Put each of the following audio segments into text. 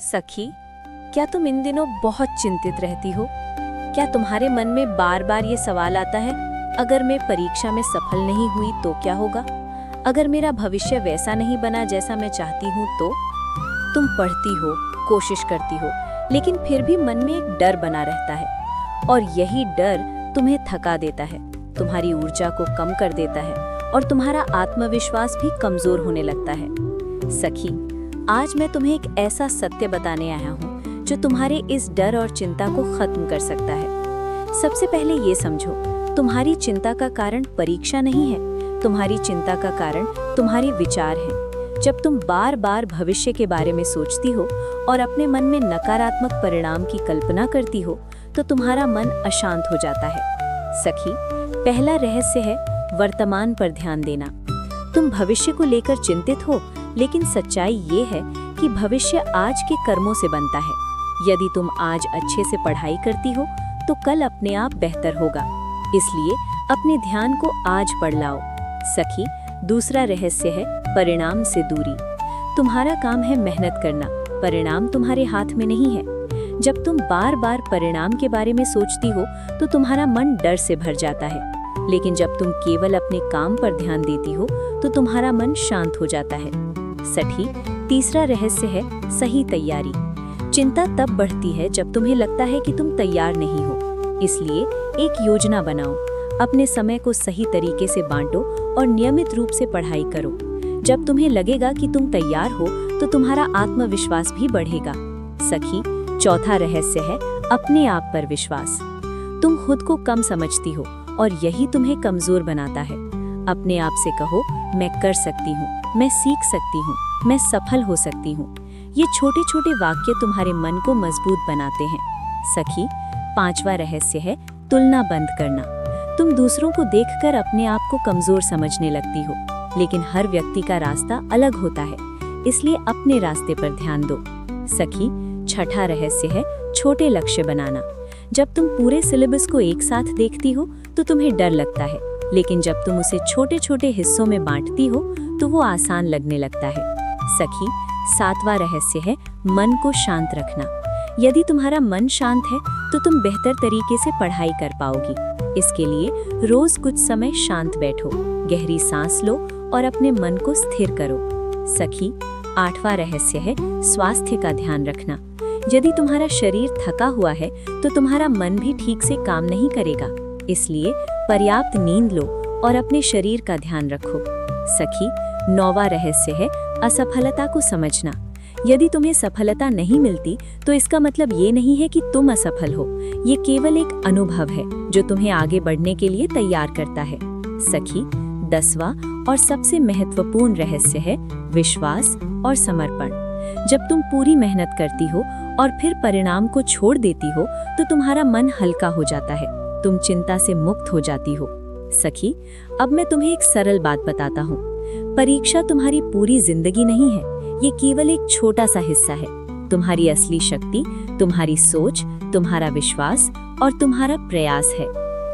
सखी, क्या तुम इन दिनों बहुत चिंतित रहती हो? क्या तुम्हारे मन में बार बार ये सवाल आता है, अगर मैं परीक्षा में सफल नहीं हुई तो क्या होगा? अगर मेरा भविष्य वैसा नहीं बना जैसा मैं चाहती हूँ तो? तुम पढ़ती हो, कोशिश करती हो, लेकिन फिर भी मन में एक डर बना रहता है और यही डर तुम्हें थका देता है, तुम्हारी ऊर्जा को कम कर देता है और तुम्हारा आत्मविश्वास भी कमजोर होने लगता है। सखी, आज मैं तुम्हें एक ऐसा सत्य बताने आया हूँ जो तुम्हारे इस डर और चिंता को खत्म कर सकता है। सबसे पहले ये समझो, तुम्हारी चिंता का कारण परीक्षा नहीं है, तुम्हारी चिंता का कारण तुम्हारे विचार हैं। जब तुम बार बार भविष्य के बारे में सोचती हो और अपने मन में नकारात्मक परिणाम की कल्पना करती हो, तो तुम्हारा मन अशांत हो जाता है। सखी, पहला रहस्य है वर्तमान पर ध्यान देना। तुम भविष्य को लेकर चिंतित हो, लेकिन सच्चाई ये है कि भविष्य आज के कर्मों से बनता है। यदि तुम आज अच्छे से पढ़ाई करती हो, तो कल अपने आप बेहतर होगा। इसलिए अपने ध्यान को आज पर लाओ। सखी, दूसरा रहस्य है परिणाम से दूरी। तुम्हारा काम है मेहनत करना, परिणाम तुम्हारे हाथ में नहीं है। जब तुम बार बार परिणाम के बारे में सोचती हो, तो तुम्हारा मन डर से भर जाता है। लेकिन जब तुम केवल अपने काम पर ध्यान देती हो, तो तुम्हारा मन शांत हो जाता है। सखी, तीसरा रहस्य है सही तैयारी। चिंता तब बढ़ती है जब तुम्हें लगता है कि तुम तैयार नहीं हो। इसलिए एक योजना बनाओ, अपने समय को सही तरीके से बांटो और नियमित रूप से पढ़ाई करो। जब तुम्हें लगेगा कि तुम तैयार हो, तो तुम्हारा आत्मविश्वास भी बढ़ेगा। सखी, चौथा रहस्य है अपने आप पर विश्वास। तुम खुद को कम समझती हो और यही तुम्हें कमजोर बनाता है। अपने आप से कहो, मैं कर सकती हूँ, मैं सीख सकती हूँ, मैं सफल हो सकती हूँ। ये छोटे छोटे वाक्य तुम्हारे मन को मजबूत बनाते हैं। सखी, पांचवा रहस्य है तुलना बंद करना। तुम दूसरों को देखकर अपने आप को कमजोर समझने लगती हो, लेकिन हर व्यक्ति का रास्ता अलग होता है, इसलिए अपने रास्ते पर ध्यान दो। सखी, छठा रहस्य है छोटे लक्ष्य बनाना। जब तुम पूरे सिलेबस को एक साथ देखती हो, तो तुम्हें डर लगता है, लेकिन जब तुम उसे छोटे छोटे हिस्सों में बांटती हो, तो वो आसान लगने लगता है। सखी, सातवां रहस्य है मन को शांत रखना। यदि तुम्हारा मन शांत है, तो तुम बेहतर तरीके से पढ़ाई कर पाओगी। इसके लिए रोज कुछ समय शांत बैठो, गहरी सांस लो और अपने मन को स्थिर करो। सखी, आठवां रहस्य है स्वास्थ्य का ध्यान रखना। यदि तुम्हारा शरीर थका हुआ है, तो तुम्हारा मन भी ठीक से काम नहीं करेगा। इसलिए पर्याप्त नींद लो और अपने शरीर का ध्यान रखो। सखी, नौवां रहस्य है असफलता को समझना। यदि तुम्हें सफलता नहीं मिलती, तो इसका मतलब ये नहीं है कि तुम असफल हो। ये केवल एक अनुभव है जो तुम्हें आगे बढ़ने के लिए तैयार करता है। सखी, 10वां और सबसे महत्वपूर्ण रहस्य है विश्वास और समर्पण। जब तुम पूरी मेहनत करती हो और फिर परिणाम को छोड़ देती हो, तो तुम्हारा मन हल्का हो जाता है, तुम चिंता से मुक्त हो जाती हो। सखी, अब मैं तुम्हें एक सरल बात बताता हूँ। परीक्षा तुम्हारी पूरी जिंदगी नहीं है, ये केवल एक छोटा सा हिस्सा है। तुम्हारी असली शक्ति तुम्हारी सोच, तुम्हारा विश्वास और तुम्हारा प्रयास है।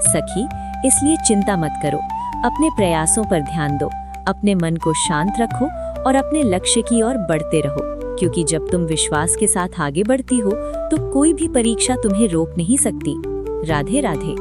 सखी, इसलिए चिंता मत करो, अपने प्रयासों पर ध्यान दो, अपने मन को शांत रखो और अपने लक्ष्य की ओर बढ़ते रहो, क्योंकि जब तुम विश्वास के साथ आगे बढ़ती हो, तो कोई भी परीक्षा तुम्हें रोक नहीं सकती। राधे राधे।